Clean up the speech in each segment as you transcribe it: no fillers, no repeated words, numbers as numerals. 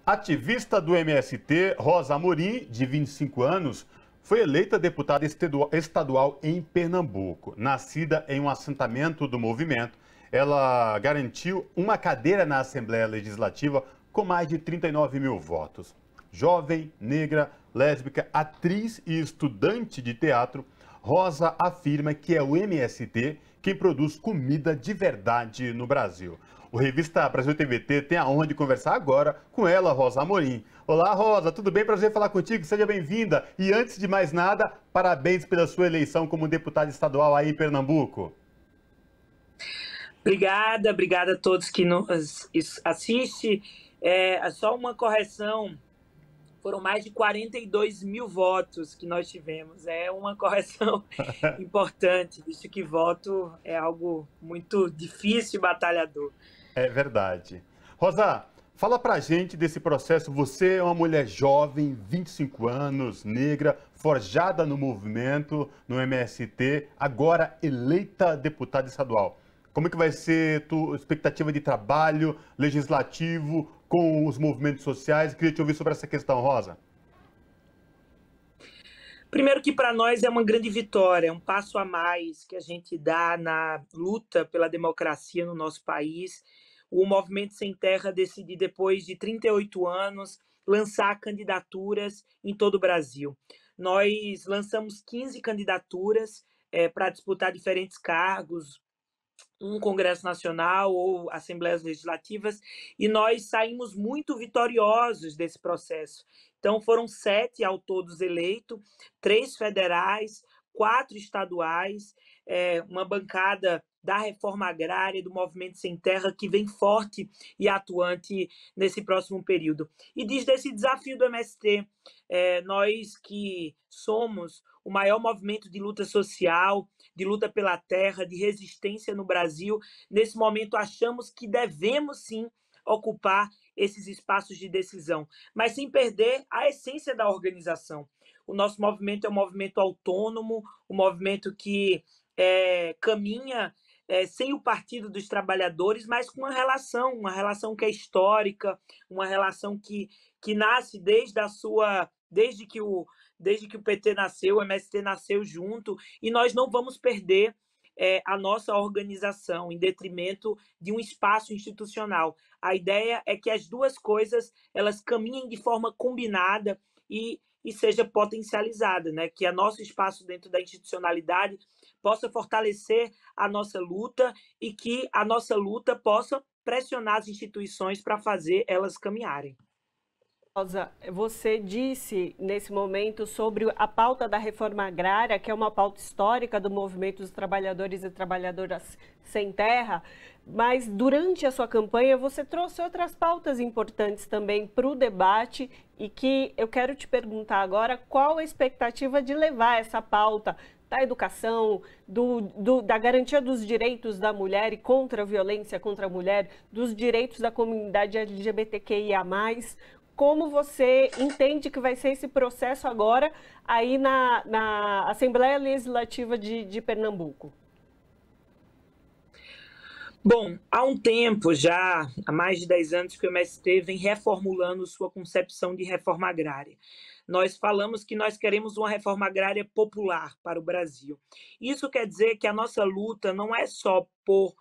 Ativista do MST, Rosa Amorim, de 25 anos, foi eleita deputada estadual em Pernambuco. Nascida em um assentamento do movimento, ela garantiu uma cadeira na Assembleia Legislativa com mais de 39 mil votos. Jovem, negra, lésbica, atriz e estudante de teatro, Rosa afirma que é o MST quem produz comida de verdade no Brasil. O Revista Brasil TVT tem a honra de conversar agora com ela, Rosa Amorim. Olá, Rosa, tudo bem? Prazer falar contigo, seja bem-vinda. E antes de mais nada, parabéns pela sua eleição como deputada estadual aí em Pernambuco. Obrigada a todos que nos assistem. Só uma correção, foram mais de 42 mil votos que nós tivemos. É uma correção importante, visto que voto é algo muito difícil e batalhador. É verdade. Rosa, fala pra gente desse processo. Você é uma mulher jovem, 25 anos, negra, forjada no movimento, no MST, agora eleita deputada estadual. Como é que vai ser a tua expectativa de trabalho legislativo com os movimentos sociais? Queria te ouvir sobre essa questão, Rosa. Primeiro que para nós é uma grande vitória, um passo a mais que a gente dá na luta pela democracia no nosso país. O Movimento Sem Terra decidiu, depois de 38 anos, lançar candidaturas em todo o Brasil. Nós lançamos 15 candidaturas para disputar diferentes cargos, um Congresso Nacional ou Assembleias Legislativas, e nós saímos muito vitoriosos desse processo. Então, foram 7 ao todos eleitos, 3 federais, 4 estaduais, uma bancada da reforma agrária, do Movimento Sem Terra, que vem forte e atuante nesse próximo período. E diz desse desafio do MST, nós que somos o maior movimento de luta social, de luta pela terra, de resistência no Brasil, nesse momento achamos que devemos sim ocupar esses espaços de decisão, mas sem perder a essência da organização. O nosso movimento é um movimento autônomo, um movimento que caminha sem o Partido dos Trabalhadores, mas com uma relação que é histórica, uma relação que nasce desde que o PT nasceu, o MST nasceu junto, e nós não vamos perder a nossa organização em detrimento de um espaço institucional. A ideia é que as duas coisas elas caminhem de forma combinada e seja potencializada, né? Que o nosso espaço dentro da institucionalidade possa fortalecer a nossa luta e que a nossa luta possa pressionar as instituições para fazer elas caminharem. Rosa, você disse nesse momento sobre a pauta da reforma agrária, que é uma pauta histórica do movimento dos trabalhadores e trabalhadoras sem terra, mas durante a sua campanha você trouxe outras pautas importantes também para o debate e que eu quero te perguntar agora qual a expectativa de levar essa pauta da educação, da garantia dos direitos da mulher e contra a violência contra a mulher, dos direitos da comunidade LGBTQIA+. Como você entende que vai ser esse processo agora aí na Assembleia Legislativa de Pernambuco? Bom, há um tempo já, há mais de 10 anos que o MST vem reformulando sua concepção de reforma agrária. Nós falamos que nós queremos uma reforma agrária popular para o Brasil. Isso quer dizer que a nossa luta não é só por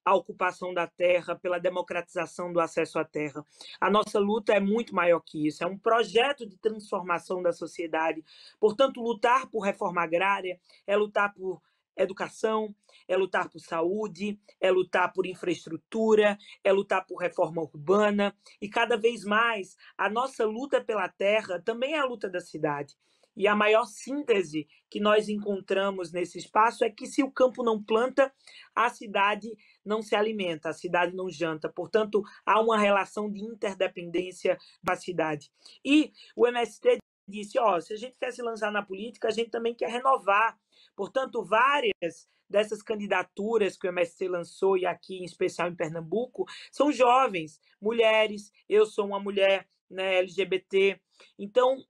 a ocupação da terra, pela democratização do acesso à terra. A nossa luta é muito maior que isso, é um projeto de transformação da sociedade. Portanto, lutar por reforma agrária é lutar por educação, é lutar por saúde, é lutar por infraestrutura, é lutar por reforma urbana, e cada vez mais a nossa luta pela terra também é a luta da cidade. E a maior síntese que nós encontramos nesse espaço é que se o campo não planta, a cidade não se alimenta, a cidade não janta. Portanto, há uma relação de interdependência da cidade. E o MST disse, se a gente quer se lançar na política, a gente também quer renovar. Portanto, várias dessas candidaturas que o MST lançou, e aqui em especial em Pernambuco, são jovens, mulheres, eu sou uma mulher, né, LGBT. Então,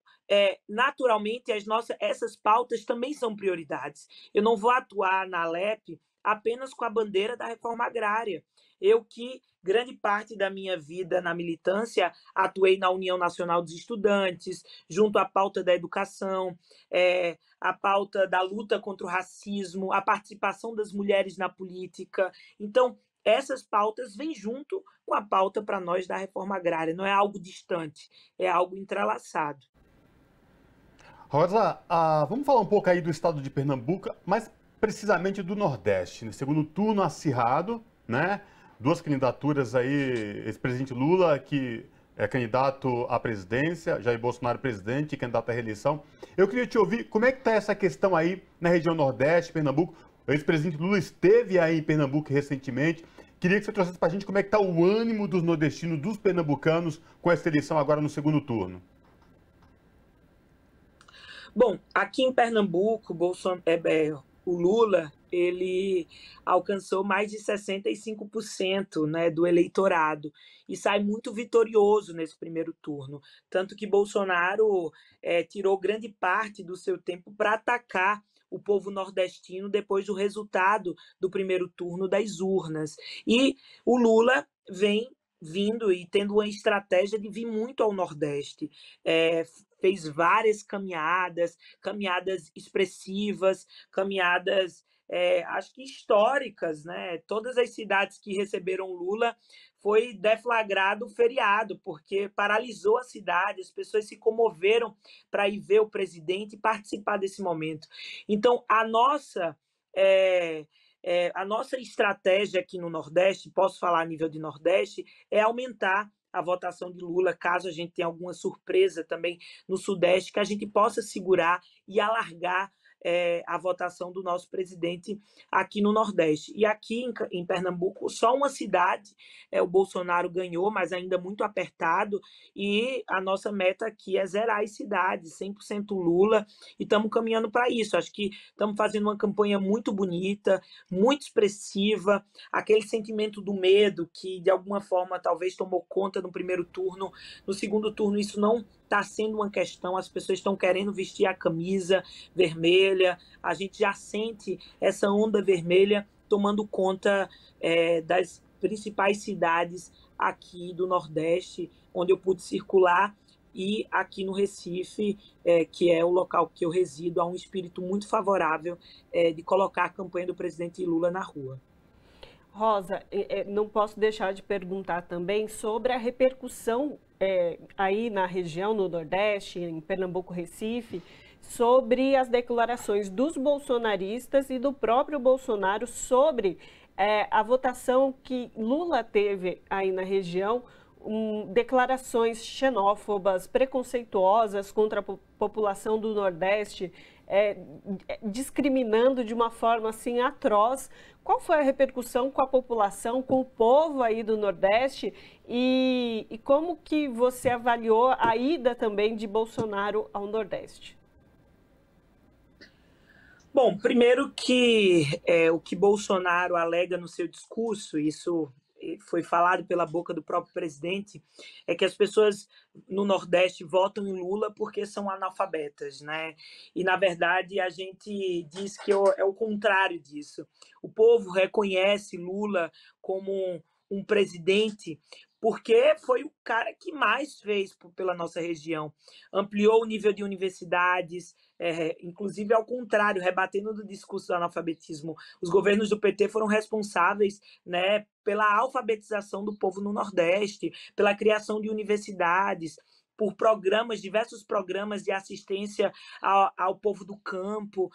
naturalmente, essas pautas também são prioridades. Eu não vou atuar na Alep apenas com a bandeira da reforma agrária. Eu que grande parte da minha vida na militância atuei na União Nacional dos Estudantes, junto à pauta da educação, a pauta da luta contra o racismo, a participação das mulheres na política. Então, essas pautas vêm junto com a pauta para nós da reforma agrária, não é algo distante, é algo entrelaçado. Rosa, vamos falar um pouco aí do estado de Pernambuco, mas precisamente do Nordeste, né? Segundo turno acirrado, né? Duas candidaturas aí, ex-presidente Lula, que é candidato à presidência, Jair Bolsonaro presidente, candidato à reeleição. Eu queria te ouvir, como é que está essa questão aí na região Nordeste, Pernambuco? O ex-presidente Lula esteve aí em Pernambuco recentemente. Queria que você trouxesse para a gente como é que está o ânimo dos nordestinos, dos pernambucanos, com essa eleição agora no segundo turno. Bom, aqui em Pernambuco, o Lula ele alcançou mais de 65%, né, do eleitorado e sai muito vitorioso nesse primeiro turno. Tanto que Bolsonaro tirou grande parte do seu tempo para atacar o povo nordestino depois do resultado do primeiro turno das urnas. E o Lula vem vindo e tendo uma estratégia de vir muito ao Nordeste. Fez várias caminhadas expressivas, caminhadas acho que históricas, né? Todas as cidades que receberam Lula foi deflagrado feriado, porque paralisou a cidade, as pessoas se comoveram para ir ver o presidente e participar desse momento. Então, a nossa estratégia aqui no Nordeste, posso falar a nível de Nordeste, é aumentar a votação de Lula, caso a gente tenha alguma surpresa também no Sudeste, que a gente possa segurar e alargar a votação do nosso presidente aqui no Nordeste. E aqui em Pernambuco, só uma cidade, o Bolsonaro ganhou, mas ainda muito apertado, e a nossa meta aqui é zerar as cidades, 100% Lula, e estamos caminhando para isso. Acho que estamos fazendo uma campanha muito bonita, muito expressiva, aquele sentimento do medo que, de alguma forma, talvez tomou conta no primeiro turno, no segundo turno isso não está sendo uma questão, as pessoas estão querendo vestir a camisa vermelha, a gente já sente essa onda vermelha tomando conta das principais cidades aqui do Nordeste, onde eu pude circular, e aqui no Recife, que é o local que eu resido, há um espírito muito favorável de colocar a campanha do presidente Lula na rua. Rosa, não posso deixar de perguntar também sobre a repercussão aí na região, no Nordeste, em Pernambuco, Recife, sobre as declarações dos bolsonaristas e do próprio Bolsonaro sobre a votação que Lula teve aí na região, declarações xenófobas, preconceituosas contra a população do Nordeste, discriminando de uma forma assim atroz. Qual foi a repercussão com a população, com o povo aí do Nordeste e como que você avaliou a ida também de Bolsonaro ao Nordeste? Bom, primeiro que o que Bolsonaro alega no seu discurso, isso foi falado pela boca do próprio presidente, é que as pessoas no Nordeste votam em Lula porque são analfabetas, né? E, na verdade, a gente diz que é o contrário disso. O povo reconhece Lula como um presidente porque foi o cara que mais fez pela nossa região. Ampliou o nível de universidades, inclusive ao contrário, rebatendo do discurso do analfabetismo. Os governos do PT foram responsáveis, né, pela alfabetização do povo no Nordeste, pela criação de universidades, por diversos programas de assistência ao povo do campo,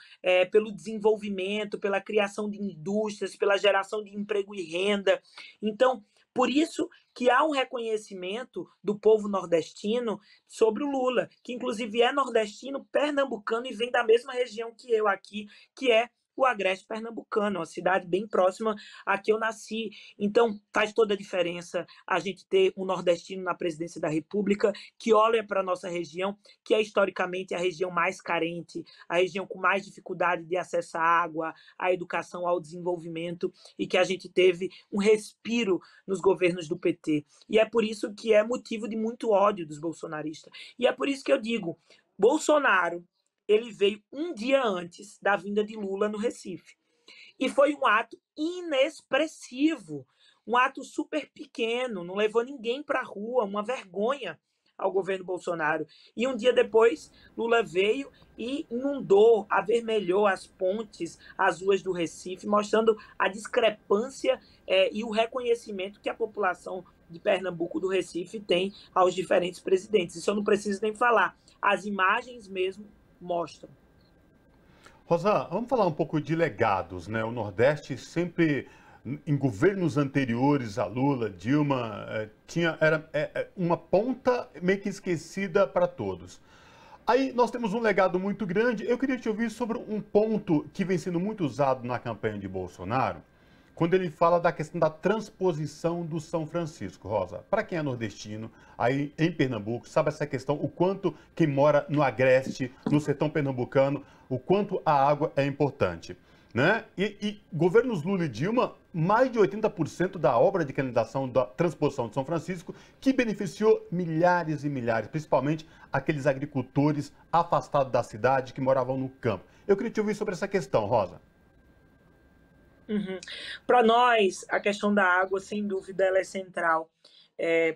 pelo desenvolvimento, pela criação de indústrias, pela geração de emprego e renda. Então, por isso que há um reconhecimento do povo nordestino sobre o Lula, que inclusive é nordestino, pernambucano e vem da mesma região que eu aqui, que é o Agreste Pernambucano, uma cidade bem próxima a que eu nasci. Então, faz toda a diferença a gente ter um nordestino na presidência da República que olha para a nossa região, que é historicamente a região mais carente, a região com mais dificuldade de acesso à água, à educação, ao desenvolvimento, e que a gente teve um respiro nos governos do PT. E é por isso que é motivo de muito ódio dos bolsonaristas. E é por isso que eu digo, Bolsonaro, ele veio um dia antes da vinda de Lula no Recife. E foi um ato inexpressivo, um ato super pequeno, não levou ninguém para a rua, uma vergonha ao governo Bolsonaro. E um dia depois, Lula veio e inundou, avermelhou as pontes, as ruas do Recife, mostrando a discrepância e o reconhecimento que a população de Pernambuco, do Recife, tem aos diferentes presidentes. Isso eu não preciso nem falar. As imagens mesmo mostram. Rosa, vamos falar um pouco de legados, né? O Nordeste sempre, em governos anteriores a Lula, Dilma, era uma ponta meio que esquecida para todos. Aí nós temos um legado muito grande. Eu queria te ouvir sobre um ponto que vem sendo muito usado na campanha de Bolsonaro, quando ele fala da questão da transposição do São Francisco, Rosa. Para quem é nordestino, aí em Pernambuco, sabe essa questão, o quanto quem mora no Agreste, no sertão pernambucano, o quanto a água é importante, né? E governos Lula e Dilma, mais de 80% da obra de canalização da transposição de São Francisco, que beneficiou milhares e milhares, principalmente aqueles agricultores afastados da cidade que moravam no campo. Eu queria te ouvir sobre essa questão, Rosa. Uhum. Para nós, a questão da água, sem dúvida, ela é central.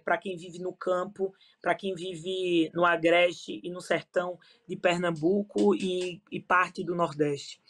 Para quem vive no campo, para quem vive no Agreste e no sertão de Pernambuco e parte do Nordeste.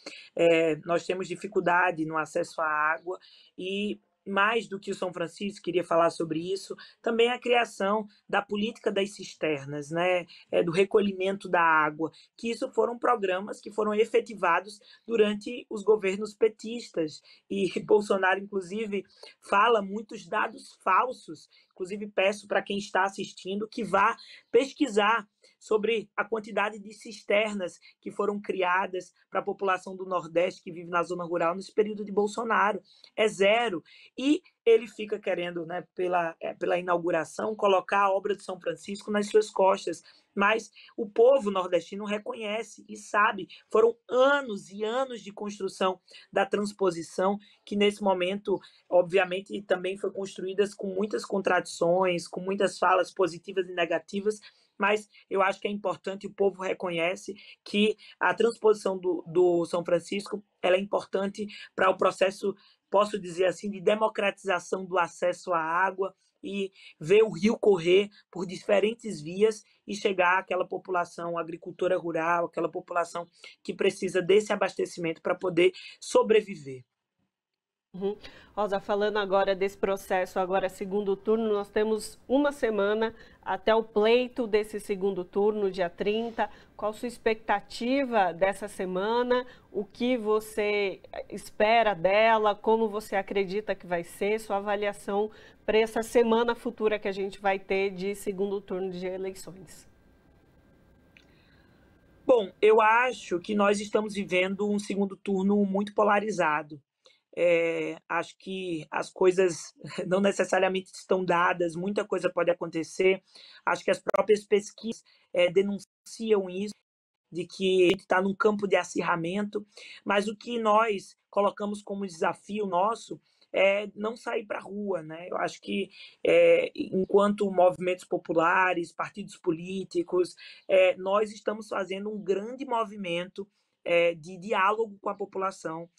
Nós temos dificuldade no acesso à água e, mais do que o São Francisco, queria falar sobre isso, também a criação da política das cisternas, né? Do recolhimento da água, que isso foram programas que foram efetivados durante os governos petistas. E Bolsonaro, inclusive, fala muitos dados falsos. Inclusive, peço para quem está assistindo que vá pesquisar sobre a quantidade de cisternas que foram criadas para a população do Nordeste que vive na zona rural nesse período de Bolsonaro. É zero. E ele fica querendo, né, pela inauguração, colocar a obra de São Francisco nas suas costas. Mas o povo nordestino reconhece e sabe, foram anos e anos de construção da transposição, que nesse momento, obviamente, também foi construídas com muitas contradições, com muitas falas positivas e negativas, mas eu acho que é importante, o povo reconhece que a transposição do São Francisco ela é importante para o processo, posso dizer assim, de democratização do acesso à água e ver o rio correr por diferentes vias e chegar àquela população agricultora rural, aquela população que precisa desse abastecimento para poder sobreviver. Uhum. Rosa, falando agora desse processo, agora segundo turno, nós temos uma semana até o pleito desse segundo turno, dia 30. Qual a sua expectativa dessa semana? O que você espera dela? Como você acredita que vai ser? Sua avaliação para essa semana futura que a gente vai ter de segundo turno de eleições? Bom, eu acho que nós estamos vivendo um segundo turno muito polarizado. Acho que as coisas não necessariamente estão dadas, muita coisa pode acontecer. Acho que as próprias pesquisas denunciam isso, de que a gente está num campo de acirramento, mas o que nós colocamos como desafio nosso é não sair para a rua, né? Eu acho que enquanto movimentos populares, partidos políticos, nós estamos fazendo um grande movimento de diálogo com a população,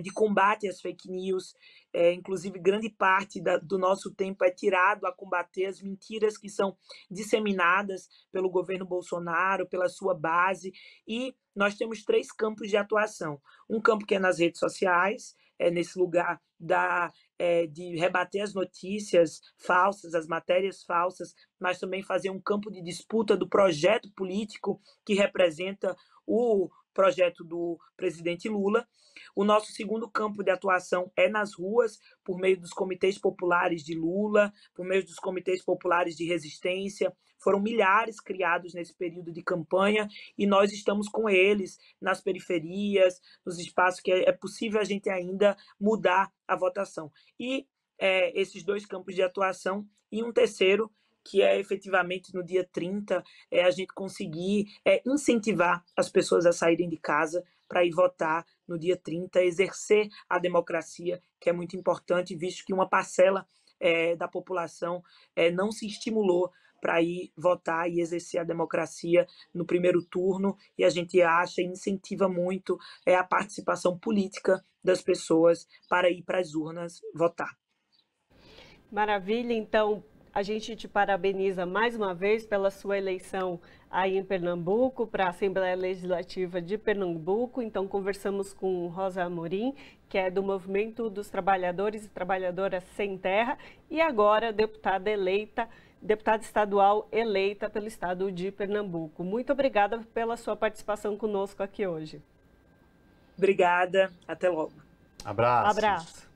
de combate às fake news. Inclusive, grande parte do nosso tempo é tirado a combater as mentiras que são disseminadas pelo governo Bolsonaro, pela sua base. E nós temos 3 campos de atuação. Um campo que é nas redes sociais, nesse lugar de rebater as notícias falsas, as matérias falsas, mas também fazer um campo de disputa do projeto político que representa o projeto do presidente Lula. O nosso segundo campo de atuação é nas ruas, por meio dos comitês populares de Lula, por meio dos comitês populares de resistência. Foram milhares criados nesse período de campanha e nós estamos com eles nas periferias, nos espaços que é possível a gente ainda mudar a votação. E esses 2 campos de atuação e um terceiro, que é efetivamente no dia 30, a gente conseguir incentivar as pessoas a saírem de casa para ir votar no dia 30, exercer a democracia, que é muito importante, visto que uma parcela da população não se estimulou para ir votar e exercer a democracia no primeiro turno, e a gente acha e incentiva muito a participação política das pessoas para ir para as urnas votar. Maravilha, então a gente te parabeniza mais uma vez pela sua eleição aí em Pernambuco, para a Assembleia Legislativa de Pernambuco. Então conversamos com Rosa Amorim, que é do Movimento dos Trabalhadores e Trabalhadoras Sem Terra, e agora deputada estadual eleita pelo estado de Pernambuco. Muito obrigada pela sua participação conosco aqui hoje. Obrigada, até logo. Abraço. Abraço.